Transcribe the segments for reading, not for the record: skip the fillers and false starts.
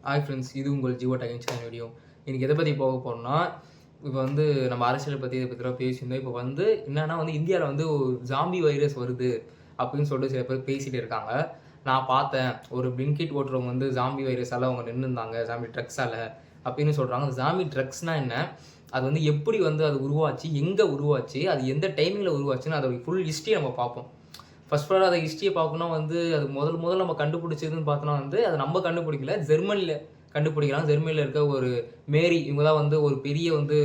Hi friends, இது உங்கள் Jio time channel video. இன்றைக்கி எதை பற்றி போக போகிறோம்னா, இப்போ வந்து நம்ம அரசியலை பற்றி இதை பற்றிலாம் பேசியிருந்தோம். இப்போ வந்து என்னென்னா வந்து இந்தியாவில் வந்து ஒரு ஜாம்பி வைரஸ் வருது அப்படின்னு சொல்லிட்டு சில பேர் பேசிகிட்டு இருக்காங்க. நான் பார்த்தேன், ஒரு பிளிங்கிட் ஓட்டுறவங்க வந்து ஜாம்பி வைரஸால் அவங்க நின்றுருந்தாங்க, ஜாம்பி ட்ரக்ஸால் அப்படின்னு சொல்கிறாங்க. அந்த ஜாம்பி ட்ரக்ஸ்னால் என்ன, அது வந்து எப்படி வந்து அது உருவாச்சு, எங்கே உருவாச்சு, அது எந்த டைமிங்கில் உருவாச்சுன்னு அதோட ஃபுல் ஹிஸ்ட்ரி நம்ம பார்ப்போம். ஃபர்ஸ்ட் அதை ஹிஸ்ட்ரியை பார்க்கணும்னா வந்து அது முதல்ல நம்ம கண்டுபிடிச்சதுன்னு பார்த்தோன்னா வந்து அது நம்ம கண்டுபிடிக்கல, ஜெர்மனியில் கண்டுபிடிக்கிறாங்க. ஜெர்மனியில் இருக்க ஒரு மேரி இவங்க தான் வந்து ஒரு பெரிய வந்து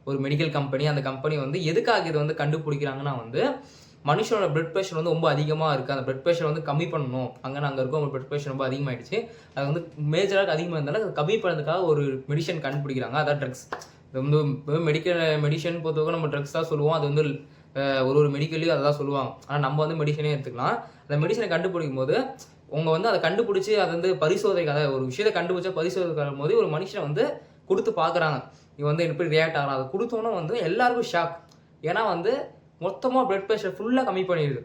ஒரு மெடிக்கல் கம்பெனி. அந்த கம்பெனி வந்து எதுக்காக இதை வந்து கண்டுபிடிக்கிறாங்கன்னா வந்து மனுஷனோட பிளட் ப்ரெஷர் வந்து ரொம்ப அதிகமாக இருக்குது, அந்த பிளட் ப்ரெஷர் வந்து கம்மி பண்ணணும். அங்கே இருக்கும் பிளட் ப்ரெஷர் ரொம்ப அதிகமாகிடுச்சு, அது வந்து மேஜராக அதிகமாக இருந்தாலும் அது கம்மி பண்ணுறதுக்காக ஒரு மெடிசன் கண்டுபிடிக்கிறாங்க, அதான் ட்ரக்ஸ். இது வந்து மெடிசன் பொறுத்தவரை நம்ம ட்ரக்ஸ் தான் சொல்லுவோம். அது வந்து ஒரு மெடிக்கல்லையும் அதை தான் சொல்லுவாங்க. ஆனால் நம்ம வந்து மெடிசனே எடுத்துக்கலாம். அந்த மெடிசனை கண்டுபிடிக்கும் போது அவங்க வந்து அதை கண்டுபிடிச்சி அதை வந்து பரிசோதனைக்கு, அதை ஒரு விஷயத்தை கண்டுபிடிச்சா பரிசோதனை போது ஒரு மனுஷனை வந்து கொடுத்து பார்க்குறாங்க, இவன் வந்து எப்படி ரியாக்ட் ஆகலாம். அதை கொடுத்தோன்னே வந்து எல்லாருக்கும் ஷாக். ஏன்னா வந்து மொத்தமாக பிளட் ப்ரெஷர் ஃபுல்லாக கம்மி பண்ணிடுது.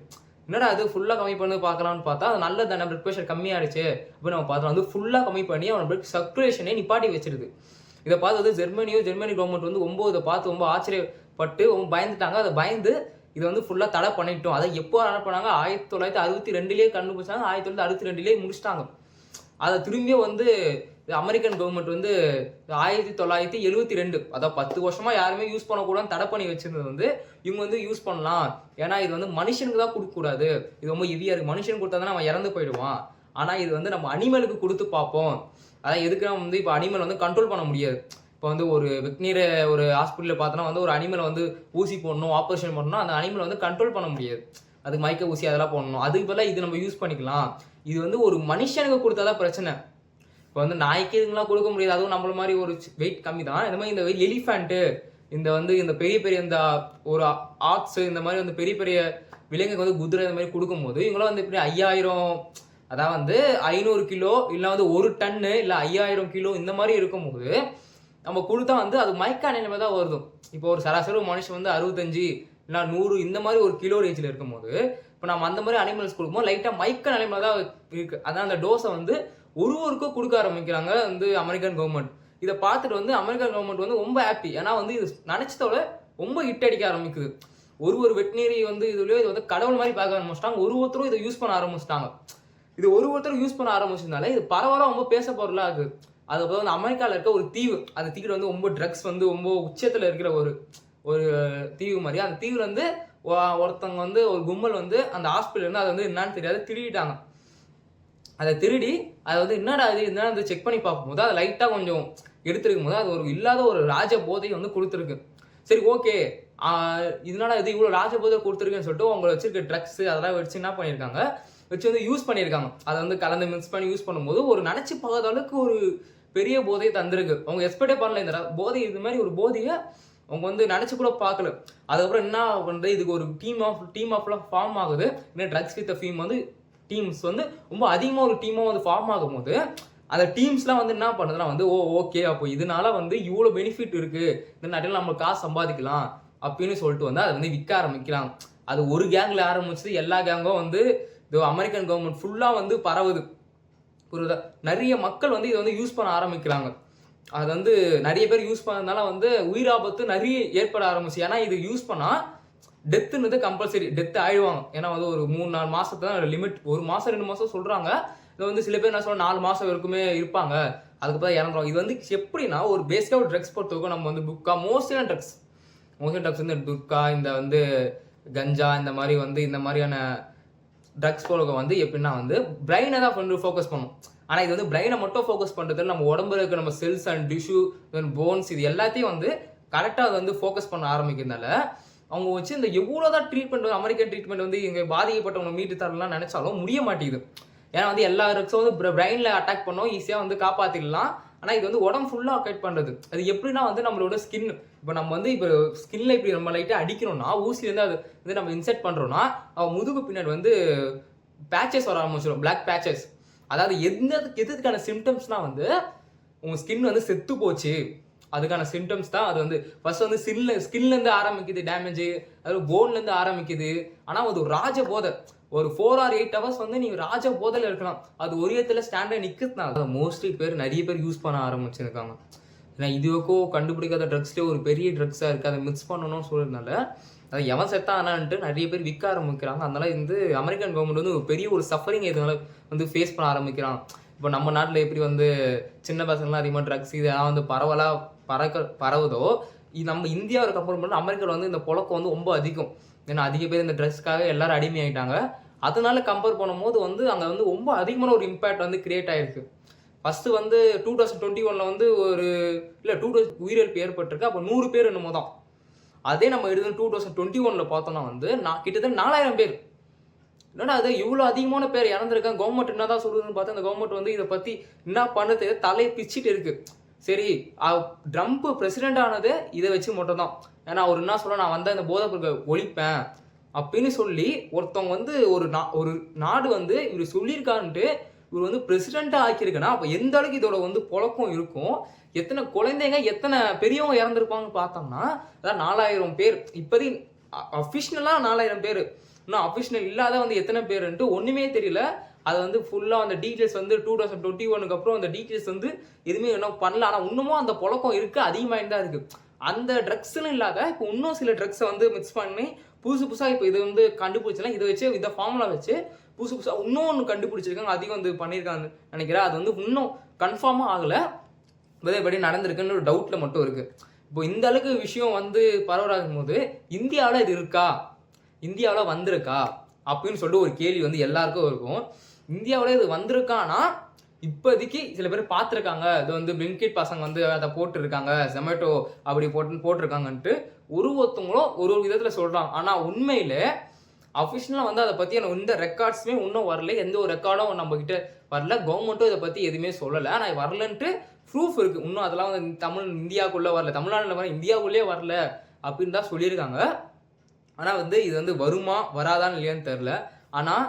என்னடா அது ஃபுல்லாக கம்மி பண்ணி பார்க்கலான்னு பார்த்தா அது நல்லது தானே, பிளட் ப்ரெஷர் கம்மியாகிடுச்சு அப்படின்னு நம்ம பார்த்தோம். வந்து ஃபுல்லாக கம்மி பண்ணி அவன் பிளட் சர்க்குலேஷனே நிப்பாட்டி வச்சிருது. இதை பார்த்து வந்து ஜெர்மனி கவர்மெண்ட் வந்து இதை பார்த்து ரொம்ப ஆச்சரியப்பட்டு பயந்துட்டாங்க. அதை பயந்து இதை வந்து ஃபுல்லாக தடை பண்ணிட்டோம். அதை எப்போ தடை பண்ணாங்க, 1962 கண்டுபிடிச்சாங்க, 1962 முடிச்சிட்டாங்க. அதை திரும்பியும் வந்து அமெரிக்கன் கவர்மெண்ட் வந்து 1972, அதாவது 10 வருஷமா யாருமே யூஸ் பண்ணக்கூடாதுன்னு தடை பண்ணி வச்சிருந்தது வந்து இவங்க வந்து யூஸ் பண்ணலாம். ஏன்னா இது வந்து மனுஷனுக்கு தான் கொடுக்கக்கூடாது, இது ரொம்ப ஹெவியாக இருக்குது, மனுஷனுக்கு கொடுத்தா தான் நம்ம இறந்து போயிடுவான். ஆனால் இது வந்து நம்ம அனிமலுக்கு கொடுத்து பார்ப்போம். அதான் எதுக்குன்னா வந்து இப்போ அனிமல் வந்து கண்ட்ரோல் பண்ண முடியாது. இப்போ வந்து ஒரு வெக்னீரை ஒரு ஹாஸ்பிட்டலில் பார்த்தோன்னா வந்து ஒரு அனிமலை வந்து ஊசி போடணும், ஆப்ரேஷன் பண்ணணும், அந்த அனிமலை வந்து கண்ட்ரோல் பண்ண முடியாது, அதுக்கு மயக்க ஊசி அதெல்லாம் போடணும். அதுக்கு பதிலாக இது நம்ம யூஸ் பண்ணிக்கலாம். இது வந்து ஒரு மனுஷனுக்கு கொடுத்தா தான் பிரச்சனை. இப்போ வந்து நாய்க்கு இதுங்களாம் கொடுக்க முடியாது, அதுவும் நம்மள மாதிரி ஒரு வெயிட் கம்மி தான். இந்த மாதிரி இந்த எலிஃபண்ட்டு, இந்த பெரிய இந்த ஒரு ஆக்ஸு, இந்த மாதிரி வந்து பெரிய விலங்குக்கு வந்து குதிரை இந்த மாதிரி கொடுக்கும்போது இவங்களாம் வந்து இப்படி 5000, அதான் வந்து 500 கிலோ இல்லை வந்து 1 டன்னு இல்லை 5000 கிலோ இந்த மாதிரி இருக்கும்போது நம்ம கொடுத்தா வந்து அது மயக்க நிலைமை தான் வருது. இப்போ ஒரு சராசரி மனுஷன் வந்து 65 இல்லை 100 இந்த மாதிரி ஒரு கிலோ ரேஞ்சில் இருக்கும்போது இப்போ நம்ம அந்த மாதிரி அனிமல்ஸ் கொடுக்கும்போது லைட்டாக மயக்க நிலைமை தான் இருக்குது. அதான் அந்த டோஸை வந்து ஒருவருக்கும் கொடுக்க ஆரம்பிக்கிறாங்க வந்து அமெரிக்கன் கவர்மெண்ட். இதை பார்த்துட்டு வந்து அமெரிக்கன் கவர்மெண்ட் வந்து ரொம்ப ஹாப்பி. ஏன்னா வந்து இது நினச்சதோட ரொம்ப ஹிட் அடிக்க ஆரம்பிக்குது. ஒரு வெட்டினரி வந்து இதுலேயோ இதை வந்து கடவுள் மாதிரி பார்க்க ஆரம்பிச்சிட்டாங்க. ஒருத்தரும் இதை யூஸ் பண்ண ஆரம்பிச்சிட்டாங்க. இது ஒருத்தரும் யூஸ் பண்ண ஆரம்பிச்சதுனால இது பரவலாக ரொம்ப பேச பொருளாக இருக்குது. அதுக்கப்புறம் வந்து அமெரிக்காவில் இருக்க ஒரு தீவு, அந்த தீவில் வந்து ரொம்ப ட்ரக்ஸ் வந்து ரொம்ப உச்சத்தில் இருக்கிற ஒரு தீவு மாதிரி. அந்த தீவில் வந்து ஒருத்தவங்க வந்து ஒரு கும்பல் வந்து அந்த ஹாஸ்பிட்டல் இருந்து அதை வந்து என்னன்னு தெரியாது திருடிட்டாங்க. அதை திருடி அதை வந்து என்னடா அது என்னன்னு செக் பண்ணி பார்க்கும்போது அதை லைட்டாக கொஞ்சம் எடுத்துருக்கும் போது அது ஒரு இல்லாத ஒரு ராஜ போதை வந்து கொடுத்துருக்கு. சரி ஓகே, இதனால இது இவ்வளோ ராஜ போதை கொடுத்துருக்குன்னு சொல்லிட்டு உங்களை வச்சிருக்க ட்ரக்ஸ் அதெல்லாம் வச்சு என்ன பண்ணியிருக்காங்க, வச்சு வந்து யூஸ் பண்ணியிருக்காங்க. அதை வந்து கலந்து மிக்ஸ் பண்ணி யூஸ் பண்ணும்போது ஒரு நினச்சி பார்க்காத அளவுக்கு ஒரு பெரிய போதையை தந்திருக்கு. அவங்க எக்ஸ்பெக்டே பண்ணல இந்த போதை, இது மாதிரி ஒரு போதையை அவங்க வந்து நினச்சி கூட பார்க்கல. அதுக்கப்புறம் என்ன பண்ணுறது, இதுக்கு ஒரு டீம் ஆஃப்லாம் ஃபார்ம் ஆகுது. இன்னும் ட்ரக்ஸ் வித் ஃபீம் வந்து டீம்ஸ் வந்து ரொம்ப அதிகமாக ஒரு டீமாக வந்து ஃபார்ம் ஆகும்போது அந்த டீம்ஸ்லாம் வந்து என்ன பண்ணுதுன்னா வந்து ஓகே அப்போ இதனால வந்து இவ்வளோ பெனிஃபிட் இருக்குது, இந்த நாட்டில் நம்ம காசு சம்பாதிக்கலாம் அப்படின்னு சொல்லிட்டு வந்து அதை வந்து விற்க ஆரம்பிக்கிறாங்க. அது ஒரு கேங்கில் ஆரம்பிச்சது எல்லா கேங்கும் வந்து இது அமெரிக்கன் கவர்மெண்ட் ஃபுல்லாக வந்து பரவுது. புரியுதா, நிறைய மக்கள் வந்து இதை வந்து யூஸ் பண்ண ஆரம்பிக்கிறாங்க. அது வந்து நிறைய பேர் யூஸ் பண்ணதுனால வந்து உயிராபத்து நிறைய ஏற்பட ஆரம்பிச்சு. ஏன்னா இது யூஸ் பண்ணால் டெத்துன்றது கம்பல்சரி, டெத்து ஆயிடுவாங்க. ஏன்னா வந்து ஒரு 3-4 மாதத்து தான் லிமிட், 1 மாதம் 2 மாதம் சொல்கிறாங்க. இது வந்து சில பேர் என்ன சொல்ல 4 மாதம் வரைக்குமே இருப்பாங்க, அதுக்கப்புறம் இறந்துருவாங்க. இது வந்து எப்படின்னா ஒரு பேசிக்காக ஒரு ட்ரக்ஸ் பொறுத்தவரைக்கும் நம்ம வந்து புக்கா மோஸ்ட்லியான ட்ரக்ஸ் வந்து துர்கா, இந்த வந்து கஞ்சா, இந்த மாதிரி வந்து இந்த மாதிரியான ட்ரக்ஸ் போல வந்து எப்படின்னா வந்து பிரெயினை தான் வந்து ஃபோக்கஸ் பண்ணும். ஆனால் இது வந்து பிரெயினை மட்டும் ஃபோக்கஸ் பண்ணுறது நம்ம உடம்புல இருக்க நம்ம செல்ஸ் அண்ட் டிஷ்யூ போன்ஸ் இது எல்லாத்தையும் வந்து கரெக்டாக அதை வந்து ஃபோக்கஸ் பண்ண ஆரம்பிக்கிறதுனால அவங்க வச்சு இந்த எவ்வளோதான் ட்ரீட்மெண்ட், அமெரிக்கன் ட்ரீட்மெண்ட் வந்து இங்கே பாதிக்கப்பட்டவங்க மீட்டு தரலாம் நினச்சாலும் முடிய மாட்டேங்குது. ஏன்னா வந்து எல்லா ட்ரக்ஸும் வந்து பிரெயினில் அட்டாக் பண்ணோம், ஈஸியாக வந்து காப்பாற்றிடலாம். ஆனால் இது வந்து உடம்பு ஃபுல்லாக அஃபெக்ட் பண்ணுறது. அது எப்படின்னா வந்து நம்மளோட ஸ்கின், இப்போ நம்ம வந்து இப்போ ஸ்கின்ல இப்படி நம்ம லைட்டாக அடிக்கணும்னா ஊசிலேருந்து அது வந்து நம்ம இன்செர்ட் பண்ணுறோன்னா முதுகு பின்னாடி வந்து பேச்சஸ் வர ஆரம்பிச்சிடும், பிளாக் பேச்சஸ். அதாவது எதுக்கான சிம்டம்ஸ்னால் வந்து உங்கள் ஸ்கின் வந்து செத்து போச்சு அதுக்கான சிம்டம்ஸ் தான். அது வந்து ஃபர்ஸ்ட் வந்து ஸ்கின்லேருந்து ஆரம்பிக்குது டேமேஜ், அது போன்லேருந்து ஆரம்பிக்குது. ஆனால் அது ஒரு ராஜ போதை. ஒரு 4 or 8 hours வந்து நீங்க ராஜ போதையில இருக்கலாம். அது ஒரு இடத்துல ஸ்டாண்டா நிக்கிறதுனால மோஸ்ட்லி நிறைய பேர் யூஸ் பண்ண ஆரம்பிச்சிருக்காங்க. ஏன்னா இதுவரைக்கும் கண்டுபிடிக்காத ட்ரக்ஸ்லேயே ஒரு பெரிய ட்ரக்ஸாக இருக்குது, அதை மிக்ஸ் பண்ணணும்னு சொல்றதுனால அதை எவன் செத்தானான்ட்டு நிறைய பேர் விற்க ஆரம்பிக்கிறாங்க. அதனால வந்து அமெரிக்கன் கவர்மெண்ட் வந்து ஒரு பெரிய ஒரு சஃபரிங் இதனால வந்து ஃபேஸ் பண்ண ஆரம்பிக்கிறான். இப்போ நம்ம நாட்டில் எப்படி வந்து சின்ன பசங்கள்லாம் அதிகமாக ட்ரக்ஸ் இதெல்லாம் வந்து பரவுதோ, நம்ம இந்தியாவை கம்பேர் பண்ணால் அமெரிக்காவில் வந்து இந்த புழக்கம் வந்து ரொம்ப அதிகம். ஏன்னா அதிக பேர் இந்த ட்ரக்ஸ்க்காக எல்லாரும் அடிமையாயிட்டாங்க. அதனால கம்பேர் பண்ணும்போது வந்து அங்கே வந்து ரொம்ப அதிகமான ஒரு இம்பேக்ட் வந்து கிரியேட் ஆயிருக்கு. ஃபஸ்ட்டு வந்து 2021 வந்து ஒரு 2000 உயிரிழப்பு ஏற்பட்டிருக்கு. அப்போ 100 பேர் என்னமோ தான். அதே நம்ம எடுத்து 2021 பார்த்தோம்னா வந்து கிட்டத்தட்ட 4000 பேர். என்னடா அது இவ்வளோ அதிகமான பேர் இறந்துருக்காங்க, கவர்மெண்ட் என்ன தான் சொல்லுதுன்னு பார்த்தா அந்த கவர்மெண்ட் வந்து இதை பற்றி என்ன பண்ணுறது தலையை பிச்சுட்டு இருக்கு. சரி, ட்ரம்ப் பிரசிடென்ட் ஆனது இதை வச்சு மட்டும் தான். ஏன்னா அவர் என்ன சொல்ல, நான் வந்து அந்த போதைப் பொருட்களை ஒழிப்பேன் அப்படின்னு சொல்லி ஒருத்தவங்க வந்து ஒரு நாடு வந்து இவர் சொல்லியிருக்காருன்ட்டு இவர் வந்து பிரசிடென்ட்டாக ஆக்கியிருக்குன்னா அப்போ எந்த அளவுக்கு இதோட வந்து புழக்கம் இருக்கும், எத்தனை குழந்தைங்க எத்தனை பெரியவங்க இறந்துருப்பாங்கன்னு பார்த்தோம்னா அதான் 4000 பேர். இப்போதைக்கு அஃபிஷனலாக 4000 பேர். இன்னும் அஃபிஷனல் இல்லாத வந்து எத்தனை பேருன்ட்டு ஒன்றுமே தெரியல. அதை வந்து ஃபுல்லாக அந்த டீட்டெயில்ஸ் வந்து 2021 அப்புறம் அந்த டீட்டெயில்ஸ் வந்து எதுவுமே இன்னும் பண்ணல. ஆனால் இன்னமும் அந்த புழக்கம் இருக்குது, அதிகமாக தான் இருக்குது. அந்த ட்ரக்ஸ்னு இல்லாத இப்போ இன்னும் சில ட்ரக்ஸை வந்து மிக்ஸ் பண்ணி புதுசாக இப்போ இது வந்து கண்டுபிடிச்சலாம். இதை வச்சு இந்த ஃபார்முலா வச்சு புதுசாக இன்னொன்று கண்டுபிடிச்சிருக்காங்க, அதிகம் வந்து பண்ணியிருக்காங்க நினைக்கிறேன். அது வந்து இன்னும் கன்ஃபார்மாக ஆகலை, படி நடந்திருக்குன்னு ஒரு டவுட்டில் மட்டும் இருக்குது. இப்போ இந்த அளவுக்கு விஷயம் வந்து பரவலாகும் போது இந்தியாவில் இது இருக்கா, இந்தியாவில் வந்திருக்கா அப்படின்னு சொல்லிட்டு ஒரு கேள்வி வந்து எல்லாருக்கும் இருக்கும். இந்தியாவில் இது வந்திருக்கானா இப்போதைக்கு சில பேர் பார்த்துருக்காங்க, இது வந்து பிளிங்கிட் பசங்க வந்து அதை போட்டுருக்காங்க, ஜொமேட்டோ அப்படி போட்டிருக்காங்கன்ட்டு ஒருத்தவங்களும் ஒரு விதத்தில் சொல்கிறாங்க. ஆனால் உண்மையில் அஃபிஷியலாக வந்து அதை பற்றி எனக்கு எந்த ரெக்கார்ட்ஸுமே இன்னும் வரல, எந்த ஒரு ரெக்கார்டும் நம்மக்கிட்ட வரல, கவர்மெண்ட்டும் இதை பற்றி எதுவுமே சொல்லலை. ஆனால் வரலன்ட்டு ப்ரூஃப் இருக்குது. இன்னும் அதெல்லாம் வந்து இந்தியாவுக்குள்ளே வரல, தமிழ்நாட்டில் வர இந்தியாவுக்குள்ளே வரல அப்படின்னு தான் சொல்லியிருக்காங்க. ஆனால் வந்து இது வந்து வருமா வராதான்னு இல்லையான்னு தெரில. ஆனால்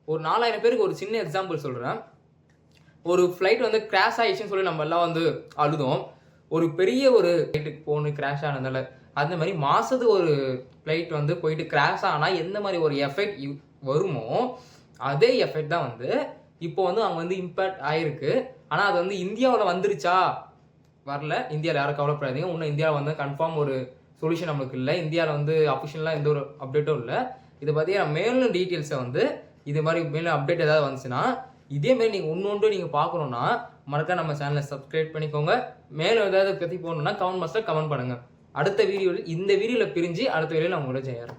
ஒரு 4000 பேருக்கு ஒரு சின்ன எக்ஸாம்பிள் சொல்கிறேன். ஒரு ஃப்ளைட் வந்து கிராஷ் ஆகிடுச்சுன்னு சொல்லி நம்ம எல்லாம் வந்து அழுதோம். ஒரு பெரிய ஒரு ஃப்ளைட்டுக்கு போகணும் கிராஷ் ஆனதுனால. அந்த மாதிரி மாதத்துக்கு ஒரு ஃப்ளைட் வந்து போயிட்டு கிராஷ் ஆனால் எந்த மாதிரி ஒரு எஃபெக்ட் வருமோ அதே எஃபெக்ட் தான் வந்து இப்போ வந்து அங்கே வந்து இம்பேக்ட் ஆகிருக்கு. ஆனால் அது வந்து இந்தியாவில் வந்துருச்சா வரல, இந்தியாவில் யாரும் கவலைப்படாதீங்க. இன்னும் இந்தியாவில் வந்து கன்ஃபார்ம் ஒரு சொல்யூஷன் நம்மளுக்கு இல்லை. இந்தியாவில் வந்து அஃபிஷியலாக எந்த ஒரு அப்டேட்டும் இல்லை. இதை பற்றி மேலும் டீட்டெயில்ஸை வந்து இது மாதிரி மேலும் அப்டேட் ஏதாவது வந்துச்சுன்னா இதேமாரி நீங்கள் ஒன்று நீங்கள் பார்க்கணுன்னா மறக்காம நம்ம சேனலை சப்ஸ்கிரைப் பண்ணிக்கோங்க. மேலும் ஏதாவது பற்றி போகணுன்னா கமெண்ட் பாக்ஸில் கமெண்ட் பண்ணுங்கள். அடுத்த வீடியோவில் இந்த வீடியோவில் பிரிஞ்சு அடுத்த வீடியோவில் நான் உங்களோட செய்யறேன்.